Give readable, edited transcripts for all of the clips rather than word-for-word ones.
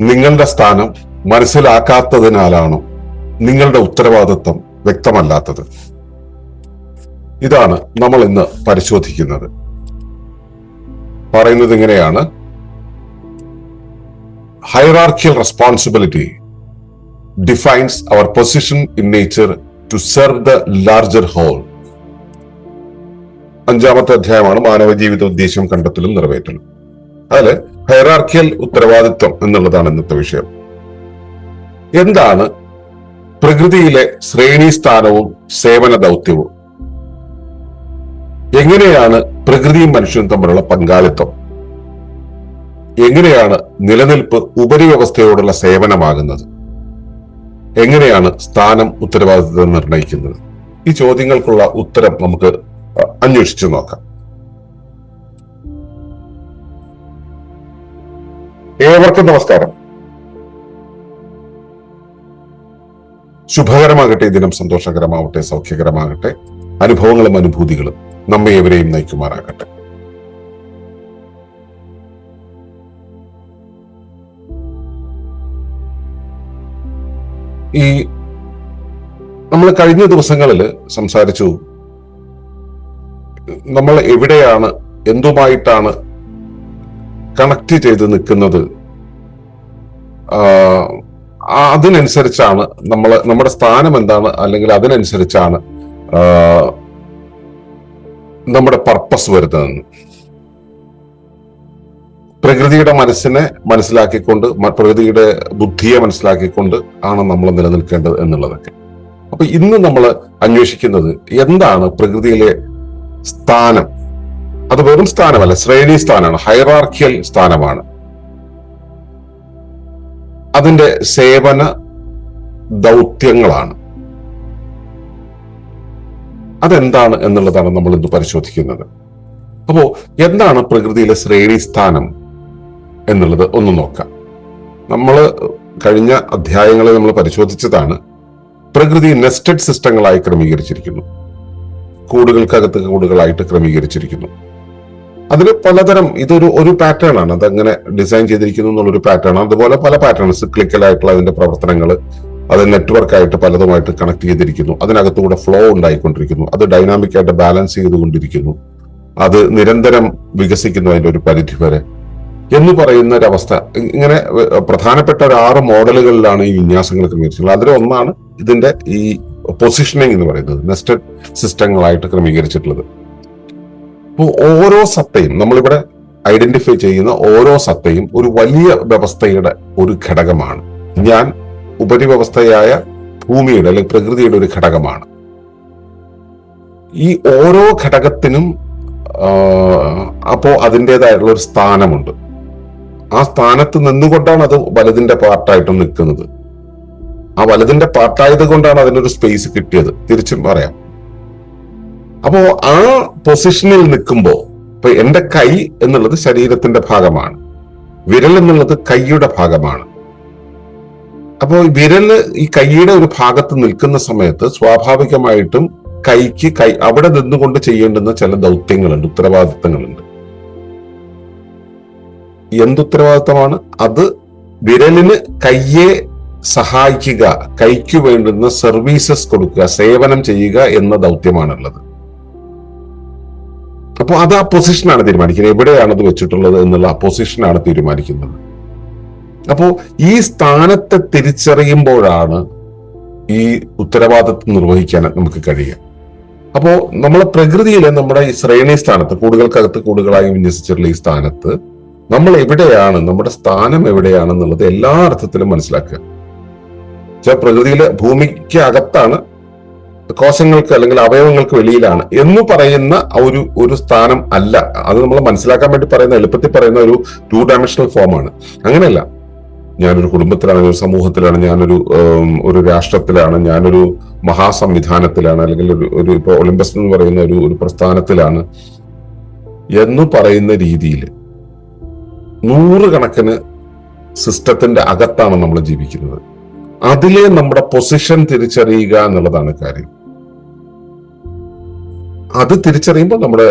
നിങ്ങളുടെ സ്ഥാനം മനസ്സിലാക്കാത്തതിനാലാണോ നിങ്ങളുടെ ഉത്തരവാദിത്വം വ്യക്തമല്ലാത്തത്? ഇതാണ് നമ്മൾ ഇന്ന് പരിശോധിക്കുന്നത്. പറയുന്നത് ഇങ്ങനെയാണ്: hierarchical responsibility defines our position in nature to serve the larger whole. 5-ാമത്തെ അധ്യായമാണ് മാനവ ജീവിത ഉദ്ദേശം കണ്ടെത്തലും നിറവേറ്റലും. അതില് ഹൈറാർക്കിയൽ ഉത്തരവാദിത്വം എന്നുള്ളതാണ് ഇന്നത്തെ വിഷയം. എന്താണ് പ്രകൃതിയിലെ ശ്രേണീസ്ഥാനവും സേവന ദൗത്യവും? എങ്ങനെയാണ് പ്രകൃതിയും മനുഷ്യനും തമ്മിലുള്ള പങ്കാളിത്തം? എങ്ങനെയാണ് നിലനിൽപ്പ് ഉപരിവ്യവസ്ഥയോടുള്ള സേവനമാകുന്നത്? എങ്ങനെയാണ് സ്ഥാനം ഉത്തരവാദിത്വം നിർണയിക്കുന്നത്? ഈ ചോദ്യങ്ങൾക്കുള്ള ഉത്തരം നമുക്ക് അന്വേഷിച്ചു നോക്കാം. ഏവർക്കും നമസ്കാരം. ശുഭകരമാകട്ടെ, ഈ ദിനം സന്തോഷകരമാവട്ടെ, സൗഖ്യകരമാകട്ടെ, അനുഭവങ്ങളും അനുഭൂതികളും നമ്മെ ഏവരെയും നയിക്കുമാറാകട്ടെ. ഈ നമ്മൾ കഴിഞ്ഞ ദിവസങ്ങളിൽ സംസാരിച്ചു, നമ്മൾ എവിടെയാണ്, എന്തുമായിട്ടാണ് കണക്ട് ചെയ്ത് നിൽക്കുന്നത്, അതിനനുസരിച്ചാണ് നമ്മുടെ സ്ഥാനം എന്താണ്, അല്ലെങ്കിൽ അതിനനുസരിച്ചാണ് നമ്മുടെ പർപ്പസ് വരുന്നതെന്ന്. പ്രകൃതിയുടെ മനസ്സിനെ മനസ്സിലാക്കിക്കൊണ്ട്, പ്രകൃതിയുടെ ബുദ്ധിയെ മനസ്സിലാക്കിക്കൊണ്ട് ആണ് നമ്മൾ നിലനിൽക്കേണ്ടത് എന്നുള്ളതൊക്കെ. അപ്പൊ ഇന്ന് നമ്മൾ അന്വേഷിക്കുന്നത് എന്താണ് പ്രകൃതിയിലെ സ്ഥാനം. അത് വെറും സ്ഥാനമല്ല, ശ്രേണി സ്ഥാനമാണ്, ഹൈറാർക്കിയൽ സ്ഥാനമാണ്. അതിന്റെ സേവന ദൗത്യങ്ങളാണ്. അതെന്താണ് എന്നുള്ളതാണ് നമ്മൾ ഇന്ന് പരിശോധിക്കുന്നത്. അപ്പോ എന്താണ് പ്രകൃതിയിലെ ശ്രേണി സ്ഥാനം എന്നുള്ളത് ഒന്ന് നോക്കാം. നമ്മൾ കഴിഞ്ഞ അധ്യായങ്ങളിൽ നമ്മൾ പരിശോധിച്ചതാണ്, പ്രകൃതി നെസ്റ്റഡ് സിസ്റ്റങ്ങളായി ക്രമീകരിച്ചിരിക്കുന്നു, കൂടുകൾക്കകത്ത് കൂടുകളായിട്ട് ക്രമീകരിച്ചിരിക്കുന്നു. അതിന് പലതരം, ഒരു പാറ്റേൺ ആണ്, അതങ്ങനെ ഡിസൈൻ ചെയ്തിരിക്കുന്നു എന്നുള്ളൊരു പാറ്റേൺ ആണ്. അതുപോലെ പല പാറ്റേൺ, സിക്ലിക്കലായിട്ടുള്ള അതിന്റെ പ്രവർത്തനങ്ങൾ, അത് നെറ്റ്വർക്ക് ആയിട്ട് പലതുമായിട്ട് കണക്ട് ചെയ്തിരിക്കുന്നു. അതിനകത്തുകൂടെ ഫ്ലോ ഉണ്ടായിക്കൊണ്ടിരിക്കുന്നു. അത് ഡൈനാമിക് ആയിട്ട് ബാലൻസ് ചെയ്തുകൊണ്ടിരിക്കുന്നു. അത് നിരന്തരം വികസിക്കുന്നു അതിന്റെ ഒരു പരിധി വരെ എന്ന് പറയുന്ന ഒരവസ്ഥ. ഇങ്ങനെ പ്രധാനപ്പെട്ട ഒരു 6 മോഡലുകളിലാണ് ഈ വിന്യാസങ്ങൾ ക്രമീകരിച്ചിട്ടുള്ളത്. അതിലൊന്നാണ് ഇതിന്റെ ഈ പൊസിഷനിങ് എന്ന് പറയുന്നത്, നെസ്റ്റഡ് സിസ്റ്റങ്ങളായിട്ട് ക്രമീകരിച്ചിട്ടുള്ളത്. അപ്പോൾ ഓരോ സത്തയും, നമ്മളിവിടെ ഐഡന്റിഫൈ ചെയ്യുന്ന ഓരോ സത്തയും ഒരു വലിയ വ്യവസ്ഥയുടെ ഒരു ഘടകമാണ്. ഞാൻ ഉപരിവ്യവസ്ഥയായ ഭൂമിയുടെ അല്ലെങ്കിൽ പ്രകൃതിയുടെ ഒരു ഘടകമാണ്. ഈ ഓരോ ഘടകത്തിനും അപ്പോ അതിൻ്റെതായിട്ടുള്ള ഒരു സ്ഥാനമുണ്ട്. ആ സ്ഥാനത്ത് നിന്നുകൊണ്ടാണ് അത് വലതിന്റെ പാർട്ടായിട്ട് നിൽക്കുന്നത്. ആ വലതിന്റെ പാർട്ടായത് കൊണ്ടാണ് അതിനൊരു സ്പേസ് കിട്ടിയത്, തിരിച്ചും പറയാം. അപ്പോ ആ പൊസിഷനിൽ നിൽക്കുമ്പോ, ഇപ്പൊ എന്റെ കൈ എന്നുള്ളത് ശരീരത്തിന്റെ ഭാഗമാണ്, വിരൽ എന്നുള്ളത് കൈയുടെ ഭാഗമാണ്. അപ്പോ വിരല് ഈ കൈയുടെ ഒരു ഭാഗത്ത് നിൽക്കുന്ന സമയത്ത് സ്വാഭാവികമായിട്ടും കൈ അവിടെ നിന്നുകൊണ്ട് ചെയ്യേണ്ടുന്ന ചില ദൗത്യങ്ങളുണ്ട്, ഉത്തരവാദിത്തങ്ങളുണ്ട്. എന്തുത്തരവാദിത്തമാണ് അത്? വിരലിന് കയ്യെ സഹായിക്കുക, കൈക്ക് വേണ്ടുന്ന സർവീസസ് കൊടുക്കുക, സേവനം ചെയ്യുക എന്ന ദൗത്യമാണുള്ളത്. അപ്പോൾ അത് ആ പൊസിഷനാണ് തീരുമാനിക്കുന്നത്, എവിടെയാണ് അത് വെച്ചിട്ടുള്ളത് എന്നുള്ള ആ പൊസിഷനാണ് തീരുമാനിക്കുന്നത്. അപ്പോ ഈ സ്ഥാനത്തെ തിരിച്ചറിയുമ്പോഴാണ് ഈ ഉത്തരവാദിത്വം നിർവഹിക്കാൻ നമുക്ക് കഴിയുക. അപ്പോ നമ്മളെ പ്രകൃതിയിലെ നമ്മുടെ ഈ ശ്രേണി സ്ഥാനത്ത്, കൂടുകൾക്കകത്ത് കൂടുകളായി വിന്യസിച്ചിട്ടുള്ള ഈ സ്ഥാനത്ത് നമ്മൾ എവിടെയാണ്, നമ്മുടെ സ്ഥാനം എവിടെയാണെന്നുള്ളത് എല്ലാ അർത്ഥത്തിലും മനസ്സിലാക്കുക. പ്രകൃതിയിലെ ഭൂമിക്ക് അകത്താണ്, കോശങ്ങൾക്ക് അല്ലെങ്കിൽ അവയവങ്ങൾക്ക് വെളിയിലാണ് എന്ന് പറയുന്ന ഒരു സ്ഥാനം അല്ല. അത് നമ്മൾ മനസ്സിലാക്കാൻ വേണ്ടി പറയുന്ന, എളുപ്പത്തിൽ പറയുന്ന ഒരു 2 ഡയമെൻഷണൽ ഫോമാണ്. അങ്ങനെയല്ല. ഞാനൊരു കുടുംബത്തിലാണ്, ഒരു സമൂഹത്തിലാണ്, ഒരു രാഷ്ട്രത്തിലാണ്, ഞാനൊരു മഹാസംവിധാനത്തിലാണ്, അല്ലെങ്കിൽ ഇപ്പൊ ഒളിമ്പസ് എന്ന് പറയുന്ന ഒരു പ്രസ്ഥാനത്തിലാണ് എന്ന് പറയുന്ന രീതിയിൽ 100 കണക്കിന് സിസ്റ്റത്തിന്റെ അകത്താണ് നമ്മൾ ജീവിക്കുന്നത്. അതിലെ നമ്മുടെ പൊസിഷൻ തിരിച്ചറിയുക എന്നുള്ളതാണ് കാര്യം. അത് തിരിച്ചറിയുമ്പോൾ നമ്മുടെ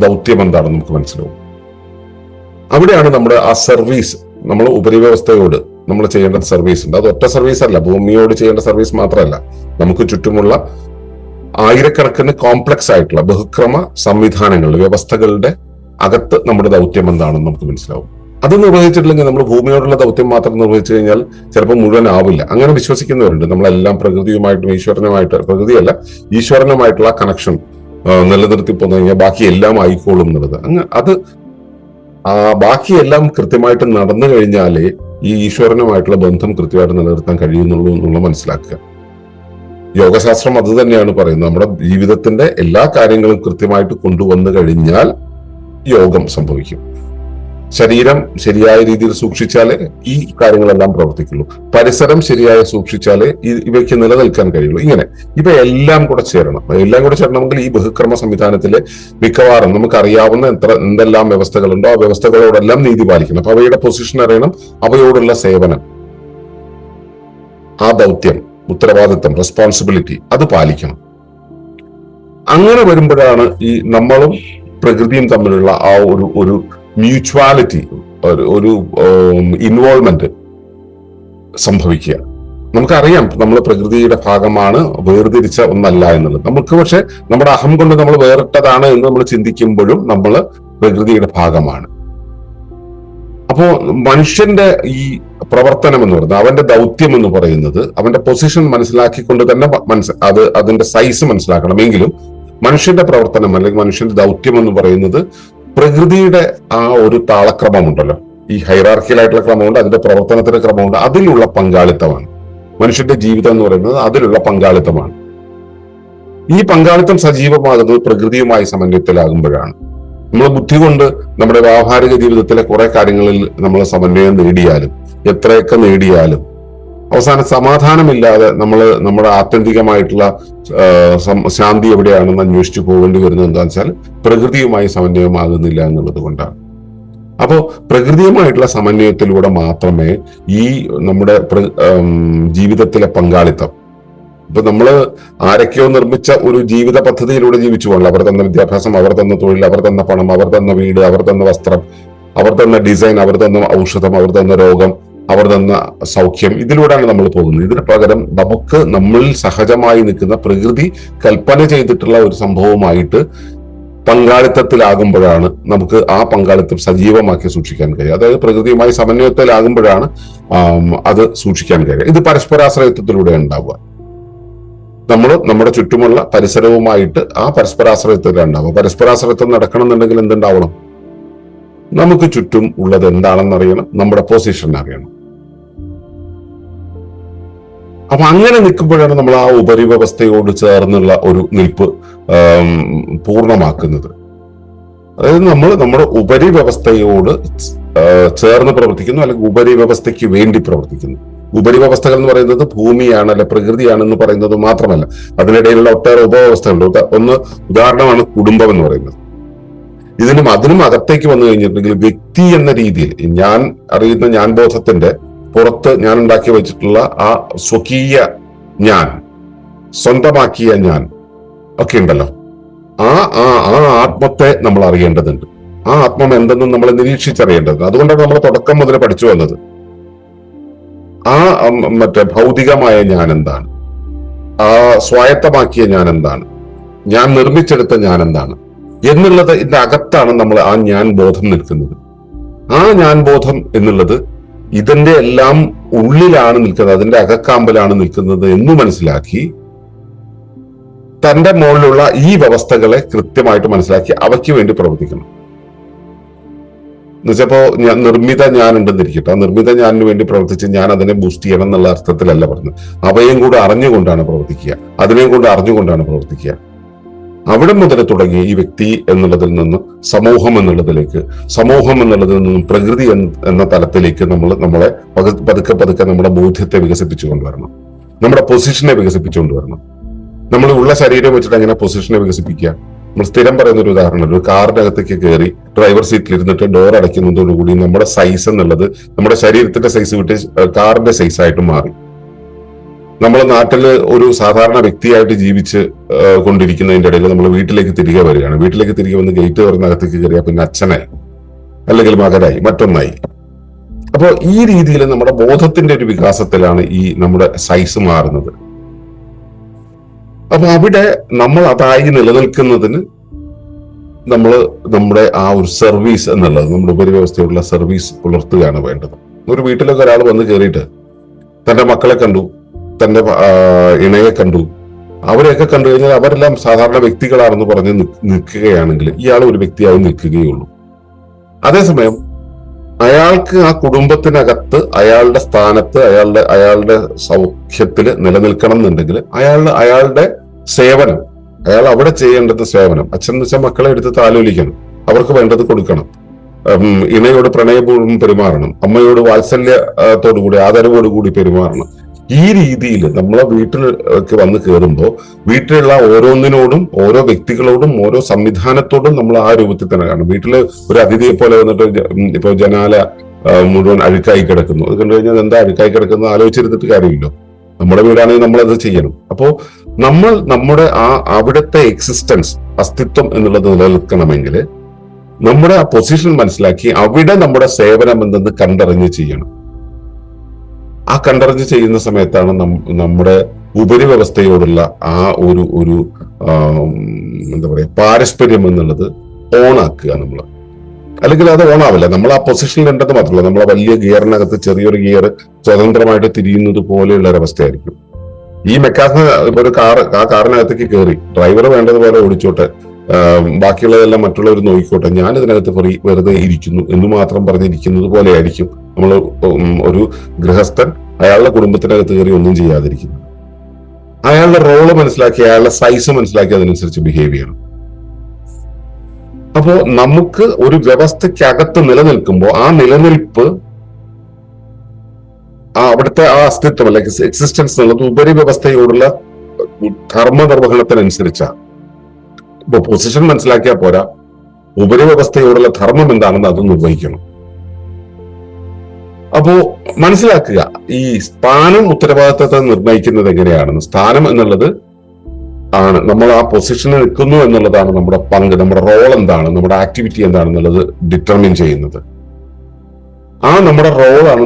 ദൗത്യം എന്താണെന്ന് നമുക്ക് മനസ്സിലാവും. അവിടെയാണ് നമ്മുടെ ആ സർവീസ്, നമ്മൾ ഉപരിവ്യവസ്ഥയോട് നമ്മൾ ചെയ്യേണ്ട സർവീസ് ഉണ്ട്. അത് ഒറ്റ സർവീസ് അല്ല, ഭൂമിയോട് ചെയ്യേണ്ട സർവീസ് മാത്രമല്ല, നമുക്ക് ചുറ്റുമുള്ള ആയിരക്കണക്കിന് കോംപ്ലക്സ് ആയിട്ടുള്ള ബഹുക്രമ സംവിധാനങ്ങളുടെ വ്യവസ്ഥകളുടെ അകത്ത് നമ്മുടെ ദൗത്യം എന്താണെന്ന് നമുക്ക് മനസ്സിലാവും. അത് നിർവഹിച്ചിട്ടില്ലെങ്കിൽ നമ്മൾ ഭൂമിയോടുള്ള ദൗത്യം മാത്രം നിർവഹിച്ചു കഴിഞ്ഞാൽ ചിലപ്പോൾ മുഴുവൻ ആവില്ല. അങ്ങനെ വിശ്വസിക്കുന്നവരുണ്ട്. നമ്മളെല്ലാം പ്രകൃതിയുമായിട്ടും ഈശ്വരനുമായിട്ട്, പ്രകൃതിയല്ല ഈശ്വരനുമായിട്ടുള്ള കണക്ഷൻ നിലനിർത്തി പോന്നു കഴിഞ്ഞാൽ ബാക്കി എല്ലാം ആയിക്കോളും എന്നുള്ളത്. അത് ബാക്കിയെല്ലാം കൃത്യമായിട്ട് നടന്നു കഴിഞ്ഞാലേ ഈ ഈശ്വരനുമായിട്ടുള്ള ബന്ധം കൃത്യമായിട്ട് നിലനിർത്താൻ കഴിയുന്നുള്ളൂ എന്നുള്ള മനസ്സിലാക്കുക. യോഗശാസ്ത്രം അത് തന്നെയാണ് പറയുന്നത്. നമ്മുടെ ജീവിതത്തിന്റെ എല്ലാ കാര്യങ്ങളും കൃത്യമായിട്ട് കൊണ്ടുവന്നു കഴിഞ്ഞാൽ യോഗം സംഭവിക്കും. ശരീരം ശരിയായ രീതിയിൽ സൂക്ഷിച്ചാലേ ഈ കാര്യങ്ങളെല്ലാം പ്രവർത്തിക്കുള്ളൂ. പരിസരം ശരിയായി സൂക്ഷിച്ചാലേ ഇവയ്ക്ക് നിലനിൽക്കാൻ കഴിയുള്ളൂ. ഇങ്ങനെ ഇവയെല്ലാം കൂടെ ചേരണം. എല്ലാം കൂടെ ചേരണമെങ്കിൽ ഈ ബഹുക്രമ സംവിധാനത്തിലെ മിക്കവാറും നമുക്കറിയാവുന്ന എന്തെല്ലാം വ്യവസ്ഥകളുണ്ടോ ആ വ്യവസ്ഥകളോടെല്ലാം നീതി പാലിക്കണം. അപ്പൊ അവയുടെ പൊസിഷൻ അറിയണം, അവയോടുള്ള സേവനം, ആ ദൗത്യം, ഉത്തരവാദിത്വം, റെസ്പോൺസിബിലിറ്റി അത് പാലിക്കണം. അങ്ങനെ വരുമ്പോഴാണ് ഈ നമ്മളും പ്രകൃതിയും തമ്മിലുള്ള ആ ഒരു മ്യൂച്വാലിറ്റി, ഒരു ഇൻവോൾവ്മെന്റ് സംഭവിക്കുക. നമുക്കറിയാം നമ്മൾ പ്രകൃതിയുടെ ഭാഗമാണ്, വേർതിരിച്ച ഒന്നല്ല എന്നുള്ളത്. നമുക്ക് പക്ഷെ നമ്മുടെ അഹം കൊണ്ട് നമ്മൾ വേറിട്ടതാണ് എന്ന് നമ്മൾ ചിന്തിക്കുമ്പോഴും നമ്മൾ പ്രകൃതിയുടെ ഭാഗമാണ്. അപ്പോ മനുഷ്യന്റെ ഈ പ്രവർത്തനം എന്ന് പറയുന്നത്, അവന്റെ ദൗത്യം എന്ന് പറയുന്നത്, അവന്റെ പൊസിഷൻ മനസ്സിലാക്കിക്കൊണ്ട് തന്നെ അതിന്റെ സൈസ് മനസ്സിലാക്കണമെങ്കിലും മനുഷ്യന്റെ പ്രവർത്തനം അല്ലെങ്കിൽ മനുഷ്യന്റെ ദൗത്യം എന്ന് പറയുന്നത് പ്രകൃതിയുടെ ആ ഒരു താളക്രമമുണ്ടല്ലോ, ഈ ഹൈറാർക്കിയലായിട്ടുള്ള ക്രമമുണ്ട്, അതിന്റെ പ്രവർത്തനത്തിന്റെ ക്രമമുണ്ട്, അതിലുള്ള പങ്കാളിത്തമാണ്. മനുഷ്യന്റെ ജീവിതം എന്ന് പറയുന്നത് അതിലുള്ള പങ്കാളിത്തമാണ്. ഈ പങ്കാളിത്തം സജീവമാകുന്നത് പ്രകൃതിയുമായി സമന്വയത്തിലാകുമ്പോഴാണ്. നമ്മൾ ബുദ്ധി കൊണ്ട് നമ്മുടെ വ്യാവഹാരിക ജീവിതത്തിലെ കുറെ കാര്യങ്ങളിൽ നമ്മൾ സമന്വയം നേടിയാലും എത്രയൊക്കെ നേടിയാലും അവസാനം സമാധാനമില്ലാതെ നമ്മുടെ ആത്യന്തികമായിട്ടുള്ള ശാന്തി എവിടെയാണെന്ന് അന്വേഷിച്ചു പോകേണ്ടി വരുന്നത് എന്താണെന്ന് വെച്ചാൽ പ്രകൃതിയുമായി സമന്വയമാകുന്നില്ല എന്നുള്ളത് കൊണ്ടാണ്. അപ്പോൾ പ്രകൃതിയുമായിട്ടുള്ള സമന്വയത്തിലൂടെ മാത്രമേ ഈ നമ്മുടെ ജീവിതത്തിലെ പങ്കാളിത്തം, ഇപ്പൊ നമ്മള് ആരൊക്കെയോ നിർമ്മിച്ച ഒരു ജീവിത പദ്ധതിയിലൂടെ ജീവിച്ചു പോകണം. അവർ തന്ന വിദ്യാഭ്യാസം, അവർ തന്ന തൊഴിൽ, അവർ തന്ന പണം, അവർ തന്ന വീട്, അവർ തന്ന വസ്ത്രം, അവർ തന്ന ഡിസൈൻ, അവർ തന്ന ഔഷധം, അവർ തന്ന രോഗം, അവർ തന്ന സൗഖ്യം, ഇതിലൂടെയാണ് നമ്മൾ പോകുന്നത്. ഇതിന് പകരം നമുക്ക് നമ്മളിൽ സഹജമായി നിൽക്കുന്ന പ്രകൃതി കൽപ്പന ചെയ്തിട്ടുള്ള ഒരു സംഭവമായിട്ട് പങ്കാളിത്തത്തിലാകുമ്പോഴാണ് നമുക്ക് ആ പങ്കാളിത്തം സജീവമാക്കി സൂക്ഷിക്കാൻ കഴിയും. അതായത് പ്രകൃതിയുമായി സമന്വയത്തിലാകുമ്പോഴാണ് അത് സൂക്ഷിക്കാൻ കഴിയുക. ഇത് പരസ്പരാശ്രയത്വത്തിലൂടെ ഉണ്ടാവുക. നമ്മൾ നമ്മുടെ ചുറ്റുമുള്ള പരിസരവുമായിട്ട് ആ പരസ്പരാശ്രയത്വം ഉണ്ടാവുക. പരസ്പരാശ്രയത്വം നടക്കണമെന്നുണ്ടെങ്കിൽ എന്തുണ്ടാവണം? നമുക്ക് ചുറ്റും ഉള്ളത് എന്താണെന്ന് അറിയണം, നമ്മുടെ പൊസിഷൻ അറിയണം. അപ്പൊ അങ്ങനെ നിൽക്കുമ്പോഴാണ് നമ്മൾ ആ ഉപരിവ്യവസ്ഥയോട് ചേർന്നുള്ള ഒരു നിൽപ്പ് പൂർണ്ണമാക്കുന്നത്. അതായത് നമ്മൾ നമ്മുടെ ഉപരിവ്യവസ്ഥയോട് ചേർന്ന് പ്രവർത്തിക്കുന്നു, അല്ലെങ്കിൽ ഉപരിവ്യവസ്ഥയ്ക്ക് വേണ്ടി പ്രവർത്തിക്കുന്നു. ഉപരിവ്യവസ്ഥകൾ എന്ന് പറയുന്നത് ഭൂമിയാണ്, അല്ലെ പ്രകൃതിയാണെന്ന് പറയുന്നത് മാത്രമല്ല, അതിനിടയിലുള്ള ഒട്ടേറെ ഉപവ്യവസ്ഥകളുണ്ട്. ഒന്ന് ഉദാഹരണമാണ് കുടുംബം എന്ന് പറയുന്നത്. അതിനും അകത്തേക്ക് വന്നു കഴിഞ്ഞിട്ടുണ്ടെങ്കിൽ വ്യക്തി എന്ന രീതിയിൽ ഞാൻ അറിയുന്ന ഞാൻ ബോധത്തിന്റെ പുറത്ത് ഞാൻ ഉണ്ടാക്കി വെച്ചിട്ടുള്ള ആ സ്വകീയ ഞാൻ, സ്വന്തമാക്കിയ ഞാൻ ഒക്കെ ഉണ്ടല്ലോ, ആ ആത്മത്തെ നമ്മൾ അറിയേണ്ടതുണ്ട്. ആ ആത്മം എന്തെന്നും നമ്മൾ നിരീക്ഷിച്ചറിയേണ്ടതുണ്ട്. അതുകൊണ്ടാണ് നമ്മൾ തുടക്കം മുതൽ പഠിച്ചു വന്നത്. ആ ഭൗതികമായ ഞാൻ എന്താണ്, ആ സ്വായത്തമാക്കിയ ഞാൻ എന്താണ്, ഞാൻ നിർമ്മിച്ചെടുത്ത ഞാൻ എന്താണ് എന്നുള്ളത് ഇതിന്റെ അകത്താണ് നമ്മൾ ആ ഞാൻ ബോധം നിൽക്കുന്നത്. ആ ഞാൻ ബോധം എന്നുള്ളത് ഇതിന്റെ എല്ലാം ഉള്ളിലാണ് നിൽക്കുന്നത്, അതിന്റെ അകക്കാമ്പലാണ് നിൽക്കുന്നത് എന്ന് മനസ്സിലാക്കി തന്റെ മുകളിലുള്ള ഈ വ്യവസ്ഥകളെ കൃത്യമായിട്ട് മനസ്സിലാക്കി അവയ്ക്ക് വേണ്ടി പ്രവർത്തിക്കണം. എന്നുവെച്ചപ്പോ നിർമ്മിത ഞാൻ ഉണ്ടെന്നിരിക്കട്ടെ, ആ നിർമ്മിത ഞാനിന് വേണ്ടി പ്രവർത്തിച്ച് ഞാൻ അതിനെ ബൂസ്റ്റ് ചെയ്യണം എന്നുള്ള അർത്ഥത്തിലല്ല പറഞ്ഞത്. അവയും കൂടെ അറിഞ്ഞുകൊണ്ടാണ് പ്രവർത്തിക്കുക, അതിനെയും കൊണ്ട് അറിഞ്ഞുകൊണ്ടാണ് പ്രവർത്തിക്കുക. അവിടെ മുതൽ തുടങ്ങി ഈ വ്യക്തി എന്നുള്ളതിൽ നിന്ന് സമൂഹം എന്നുള്ളതിലേക്ക്, സമൂഹം എന്നുള്ളതിൽ നിന്നും പ്രകൃതി എന്ന തലത്തിലേക്ക് നമ്മളെ പതുക്കെ പതുക്കെ നമ്മുടെ ബോധ്യത്തെ വികസിപ്പിച്ചു കൊണ്ടുവരണം, നമ്മുടെ പൊസിഷനെ വികസിപ്പിച്ചു കൊണ്ടുവരണം. നമ്മൾ ഉള്ള ശരീരം വെച്ചിട്ട് എങ്ങനെ പൊസിഷനെ വികസിപ്പിക്കുക? നമ്മൾ സ്ഥിരം പറയുന്ന ഒരു ഉദാഹരണം, ഒരു കാറിന്റെ അകത്തേക്ക് കയറി ഡ്രൈവർ സീറ്റിൽ ഇരുന്നിട്ട് ഡോർ അടയ്ക്കുന്നതോടുകൂടി നമ്മുടെ സൈസ് എന്നുള്ളത് നമ്മുടെ ശരീരത്തിന്റെ സൈസ് വിട്ട് കാറിന്റെ സൈസായിട്ട് മാറി. നമ്മൾ നാട്ടില് ഒരു സാധാരണ വ്യക്തിയായിട്ട് ജീവിച്ച് കൊണ്ടിരിക്കുന്നതിന്റെ ഇടയിൽ നമ്മൾ വീട്ടിലേക്ക് തിരികെ വരികയാണ്. വീട്ടിലേക്ക് തിരികെ വന്ന് ഗേറ്റ് തുറന്ന് അകത്തേക്ക് കയറിയാൽ പിന്നെ അച്ഛനായി, അല്ലെങ്കിൽ മകനായി, മറ്റൊന്നായി. അപ്പോൾ ഈ രീതിയിൽ നമ്മുടെ ബോധത്തിന്റെ ഒരു വികാസത്തിലാണ് ഈ നമ്മുടെ സൈസ് മാറുന്നത്. അപ്പൊ അവിടെ നമ്മൾ അതായി നിലനിൽക്കുന്നതിന് നമ്മൾ നമ്മുടെ ആ ഒരു സർവീസ് എന്നുള്ളത്, നമ്മുടെ ഉപരിവ്യവസ്ഥയോടുള്ള സർവീസ് പുലർത്തുകയാണ് വേണ്ടത്. ഒരു വീട്ടിലൊക്കെ ഒരാൾ വന്ന് കയറിയിട്ട് തന്റെ മക്കളെ കണ്ടു, തന്റെ ഇണയെ കണ്ടു, അവരെയൊക്കെ കണ്ടു കഴിഞ്ഞാൽ അവരെല്ലാം സാധാരണ വ്യക്തികളാണെന്ന് പറഞ്ഞ് നിൽക്കുകയാണെങ്കിൽ ഇയാൾ ഒരു വ്യക്തിയായി നിൽക്കുകയുള്ളൂ. അതേസമയം അയാൾക്ക് ആ കുടുംബത്തിനകത്ത് അയാളുടെ സ്ഥാനത്ത് അയാളുടെ സൗഖ്യത്തിൽ നിലനിൽക്കണം എന്നുണ്ടെങ്കിൽ അയാളുടെ സേവനം, അയാൾ അവിടെ ചെയ്യേണ്ടത് സേവനം. അച്ഛൻ എന്ന് വെച്ചാൽ മക്കളെ എടുത്ത് താലോലിക്കണം, അവർക്ക് വേണ്ടത് കൊടുക്കണം, ഇണയോട് പ്രണയപൂർവ്വം പെരുമാറണം, അമ്മയോട് വാത്സല്യത്തോടുകൂടി ആദരവോടുകൂടി പെരുമാറണം. ഈ രീതിയിൽ നമ്മളെ വീട്ടിലേക്ക് വന്ന് കയറുമ്പോൾ വീട്ടിലുള്ള ഓരോന്നിനോടും ഓരോ വ്യക്തികളോടും ഓരോ സംവിധാനത്തോടും നമ്മൾ ആ രൂപത്തിൽ തന്നെ കാണും. വീട്ടില് ഒരു അതിഥിയെ പോലെ വന്നിട്ട് ഇപ്പൊ ജനാല മുഴുവൻ അഴുക്കായി കിടക്കുന്നു, അത് കണ്ടു കഴിഞ്ഞാൽ എന്താ അഴുക്കായി കിടക്കുന്നത് ആലോചിച്ചിരുന്നിട്ട് കാര്യമില്ലോ. നമ്മുടെ വീടാണെങ്കിൽ നമ്മളത് ചെയ്യണം. അപ്പോ നമ്മൾ നമ്മുടെ അവിടുത്തെ എക്സിസ്റ്റൻസ്, അസ്തിത്വം എന്നുള്ളത് നിലനിൽക്കണമെങ്കിൽ നമ്മുടെ ആ പൊസിഷൻ മനസ്സിലാക്കി അവിടെ നമ്മുടെ സേവനം എന്തെന്ന് കണ്ടറിഞ്ഞ് ചെയ്യണം. ആ കണ്ടറിഞ്ഞ് ചെയ്യുന്ന സമയത്താണ് നമ്മുടെ ഉപരിവ്യവസ്ഥയോടുള്ള ആ ഒരു എന്താ പറയാ പാരസ്പര്യം എന്നുള്ളത് ഓണാക്കുക നമ്മൾ. അല്ലെങ്കിൽ അത് ഓണാവില്ല, നമ്മൾ ആ പൊസിഷനിൽ ഉണ്ടെന്ന് മാത്രമല്ല, നമ്മളെ വലിയ ഗിയറിനകത്ത് ചെറിയൊരു ഗിയർ സ്വതന്ത്രമായിട്ട് തിരിയുന്നത് പോലെയുള്ള ഒരവസ്ഥയായിരിക്കും. ഈ മെക്കാനിസം ഇപ്പൊ ഒരു ആ കാറിനകത്തേക്ക് കയറി ഡ്രൈവർ വേണ്ടതുപോലെ ഓടിച്ചോട്ടെ, ബാക്കിയുള്ളതെല്ലാം മറ്റുള്ളവർ നോക്കിക്കോട്ടെ, ഞാൻ ഇതിനകത്ത് വെറുതെ ഇരിക്കുന്നു എന്ന് മാത്രം പറഞ്ഞിരിക്കുന്നത് പോലെ ആയിരിക്കും നമ്മൾ ഒരു ഗൃഹസ്ഥൻ അയാളുടെ കുടുംബത്തിനകത്ത് കയറി ഒന്നും ചെയ്യാതിരിക്കുന്നു. അയാളുടെ റോള് മനസ്സിലാക്കി അയാളുടെ സൈസ് മനസ്സിലാക്കി അതിനനുസരിച്ച് ബിഹേവ് ചെയ്യണം. അപ്പോ നമുക്ക് ഒരു വ്യവസ്ഥയ്ക്കകത്ത് നിലനിൽക്കുമ്പോൾ ആ നിലനിൽപ്പ്, അവിടുത്തെ ആ അസ്തിത്വം അല്ലെങ്കിൽ എക്സിസ്റ്റൻസ് എന്നുള്ളത് ഉപരിവ്യവസ്ഥയോടുള്ള ധർമ്മനിർവഹണത്തിനനുസരിച്ചാണ്. ഇപ്പൊ പൊസിഷൻ മനസ്സിലാക്കിയാൽ പോരാ, ഉപരിവ്യവസ്ഥയോടുള്ള ധർമ്മം എന്താണെന്ന് അത് നിർവഹിക്കണം. അപ്പോ മനസ്സിലാക്കുക, ഈ സ്ഥാനം ഉത്തരവാദിത്തത്തെ നിർണ്ണയിക്കുന്നത് എങ്ങനെയാണെന്ന്. സ്ഥാനം എന്നുള്ളത് ആണ് നമ്മൾ ആ പൊസിഷനിൽ നിൽക്കുന്നു എന്നുള്ളതാണ് നമ്മുടെ പങ്ക്, നമ്മുടെ റോൾ എന്താണ്, നമ്മുടെ ആക്ടിവിറ്റി എന്താണെന്നുള്ളത് ഡിറ്റർമിൻ ചെയ്യുന്നത്. ആ നമ്മുടെ റോളാണ്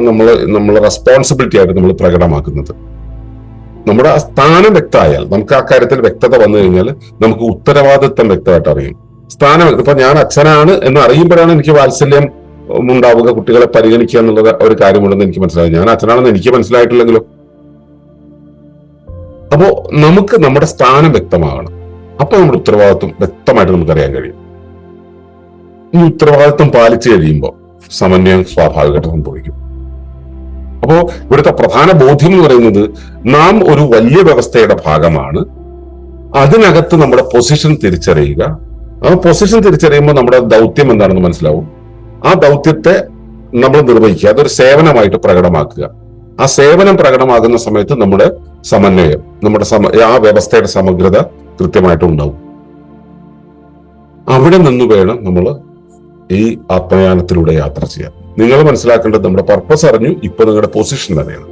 നമ്മൾ റെസ്പോൺസിബിലിറ്റി ആയിട്ട് നമ്മൾ പ്രകടമാക്കുന്നത്. നമ്മുടെ ആ സ്ഥാനം വ്യക്തമായാൽ, നമുക്ക് ആ കാര്യത്തിൽ വ്യക്തത വന്നു കഴിഞ്ഞാൽ നമുക്ക് ഉത്തരവാദിത്വം വ്യക്തമായിട്ട് അറിയും. സ്ഥാനം ഇപ്പൊ ഞാൻ അച്ഛനാണ് എന്ന് അറിയുമ്പോഴാണ് എനിക്ക് വാത്സല്യം ഉണ്ടാവുക, കുട്ടികളെ പരിഗണിക്കുക എന്നുള്ള ഒരു കാര്യമുണ്ടെന്ന് എനിക്ക് മനസ്സിലായി. ഞാൻ അച്ഛനാണെന്ന് എനിക്ക് മനസ്സിലായിട്ടില്ലെങ്കിലോ. അപ്പോ നമുക്ക് നമ്മുടെ സ്ഥാനം വ്യക്തമാകണം. അപ്പൊ നമ്മുടെ ഉത്തരവാദിത്വം വ്യക്തമായിട്ട് നമുക്കറിയാൻ കഴിയും. ഈ ഉത്തരവാദിത്വം പാലിച്ചു കഴിയുമ്പോൾ സമന്വയം സ്വാഭാവികമായിട്ട് സംഭവിക്കും. അപ്പോ ഇവിടുത്തെ പ്രധാന ബോധ്യം എന്ന് പറയുന്നത് നാം ഒരു വലിയ വ്യവസ്ഥയുടെ ഭാഗമാണ്. അതിനകത്ത് നമ്മുടെ പൊസിഷൻ തിരിച്ചറിയുക. ആ പൊസിഷൻ തിരിച്ചറിയുമ്പോൾ നമ്മുടെ ദൗത്യം എന്താണെന്ന് മനസ്സിലാവും. ആ ദൗത്യത്തെ നമ്മൾ നിർവഹിക്കുക, അതൊരു സേവനമായിട്ട് പ്രകടമാക്കുക. ആ സേവനം പ്രകടമാകുന്ന സമയത്ത് നമ്മുടെ സമന്വയം, നമ്മുടെ ആ വ്യവസ്ഥയുടെ സമഗ്രത കൃത്യമായിട്ട് ഉണ്ടാവും. അവിടെ നിന്ന് വേണം നമ്മൾ ഈ ആത്മയാനത്തിലൂടെ യാത്ര ചെയ്യാൻ. നിങ്ങൾ മനസ്സിലാക്കേണ്ടത് നമ്മുടെ പർപ്പസ് അറിഞ്ഞു, ഇപ്പൊ നിങ്ങളുടെ പൊസിഷൻ അറിയണം.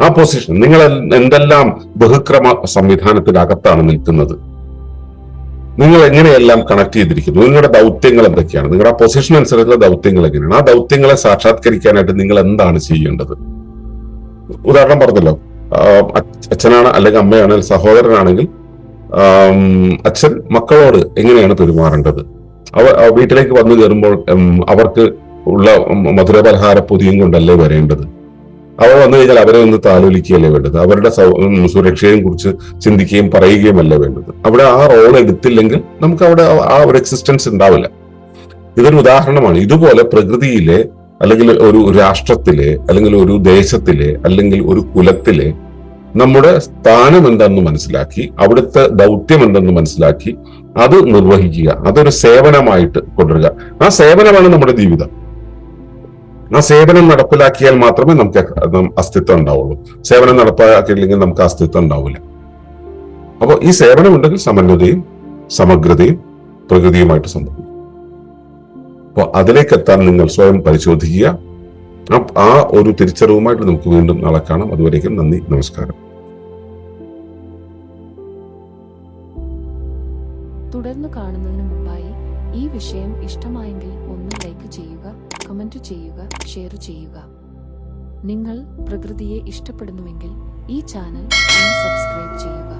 ആ പൊസിഷൻ, നിങ്ങൾ എന്തെല്ലാം ബഹുക്രമ സംവിധാനത്തിനകത്താണ് നിൽക്കുന്നത്, നിങ്ങൾ എങ്ങനെയെല്ലാം കണക്ട് ചെയ്തിരിക്കുന്നു, നിങ്ങളുടെ ദൗത്യങ്ങൾ എന്തൊക്കെയാണ്, നിങ്ങളുടെ ആ പൊസിഷൻ അനുസരിച്ചുള്ള ദൗത്യങ്ങൾ എങ്ങനെയാണ്, ആ ദൗത്യങ്ങളെ സാക്ഷാത്കരിക്കാനായിട്ട് നിങ്ങൾ എന്താണ് ചെയ്യേണ്ടത്. ഉദാഹരണം പറഞ്ഞല്ലോ, അച്ഛനാണ് അല്ലെങ്കിൽ അമ്മയാണ്, സഹോദരനാണെങ്കിൽ അച്ഛൻ മക്കളോട് എങ്ങനെയാണ് പെരുമാറേണ്ടത്, വീട്ടിലേക്ക് വന്നു കയറുമ്പോൾ അവർക്ക് ഉള്ള മധുരപലഹാര പൊതിയും കൊണ്ടല്ലേ വരേണ്ടത്, അവർ വന്നു കഴിഞ്ഞാൽ അവരെ ഒന്ന് താലോലിക്കുകയല്ലേ വേണ്ടത്, അവരുടെ സുരക്ഷയെയും കുറിച്ച് ചിന്തിക്കുകയും പറയുകയും അല്ലേ വേണ്ടത്. അവിടെ ആ റോൾ എടുത്തില്ലെങ്കിൽ നമുക്ക് അവിടെ ആ ഒരു എക്സിസ്റ്റൻസ് ഉണ്ടാവില്ല. ഇതൊരു ഉദാഹരണമാണ്. ഇതുപോലെ പ്രകൃതിയിലെ അല്ലെങ്കിൽ ഒരു രാഷ്ട്രത്തിലെ അല്ലെങ്കിൽ ഒരു ദേശത്തിലെ അല്ലെങ്കിൽ ഒരു കുലത്തിലെ നമ്മുടെ സ്ഥാനം എന്താണെന്ന് മനസ്സിലാക്കി, അവിടുത്തെ ദൗത്യം എന്തെന്ന് മനസ്സിലാക്കി അത് നിർവഹിക്കുക, അതൊരു സേവനമായിട്ട് കൊണ്ടുവരിക. ആ സേവനമാണ് നമ്മുടെ ജീവിതം. ആ സേവനം നടപ്പിലാക്കിയാൽ മാത്രമേ നമുക്ക് അസ്തിത്വം ഉണ്ടാവുള്ളൂ. സേവനം നടപ്പിലാക്കിയില്ലെങ്കിൽ നമുക്ക് അസ്തിത്വം ഉണ്ടാവില്ല. അപ്പോൾ ഈ സേവനം ഉണ്ടെങ്കിൽ സമന്വതയും സമഗ്രതയും പ്രകൃതിയുമായിട്ട് സംഭവിക്കും. അപ്പോൾ അതിലേക്ക് എത്താൻ നിങ്ങൾ സ്വയം പരിശോധിക്കുക. ആ ഒരു തിരിച്ചറിവുമായിട്ട് നമുക്ക് വീണ്ടും നാളെ കാണാം. അതുവരേക്കും നന്ദി, നമസ്കാരം. തുടർന്ന് കാണുന്നതിന് മുമ്പായി ഈ വിഷയം ഇഷ്ടമായെങ്കിൽ ഒന്ന് ലൈക്ക് ചെയ്യുക, കമന്റ് ചെയ്യുക, ഷെയർ ചെയ്യുക. നിങ്ങൾ പ്രകൃതിയെ ഇഷ്ടപ്പെടുന്നുവെങ്കിൽ ഈ ചാനൽ ഒന്ന് സബ്സ്ക്രൈബ് ചെയ്യുക.